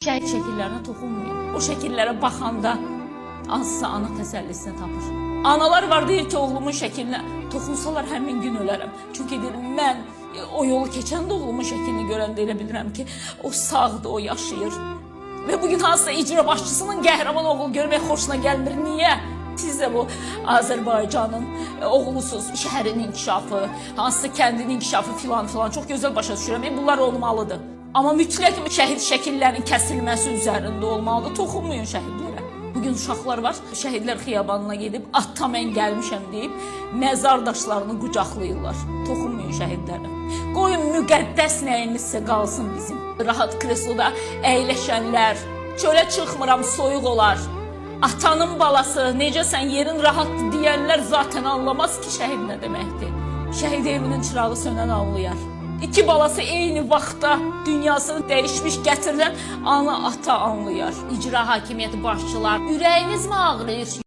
Şəhid şəkillərinə toxunmayın. O şəkillərə baxanda hansısa ana təsəllisini tapır. Analar var deyir ki, oğlumun şəklinə toxunsalar həmin gün ölərəm. Çünki deyir, mən o yolu keçəndə oğlumun şəklini görəndə elə bilirəm ki, o sağdır, o yaşayır. Və bugün hansısa icra başçısının qəhrəman oğlu görmək xoşuna gəlmir. Niyə? Siz də bu Azərbaycanın oğlusuz, şəhərin inkişafı, hansısa kəndin inkişafı filan çox gözəl başa düşürəm. Bunlar olmalıdır. Amma mütləq şəhid şəkillərinin kəsilməsi üzərində olmalıdır. Toxunmayın şəhidlərə. Bugün uşaqlar var, şəhidlər xiyabanına gedib, ata mən gəlmişəm deyib, məzar daşlarını qucaqlayırlar. Toxunmayın şəhidlərə. Qoyun müqəddəs nəyimizsə qalsın bizim. Rahat kresloda əyləşənlər, çölə çıxmıram, soyuq olar. Atanın balası, necə sən yerin rahatdır deyənlər zaten anlamaz ki, şəhid nə deməkdir. Şəhid evinin çırağı sönən anlayar. İki balası eyni vaxtda dünyasını dəyişmiş gətirilən ana ata anlayar. İcra hakimiyyəti başçılar, ürəyiniz mi ağrıyır?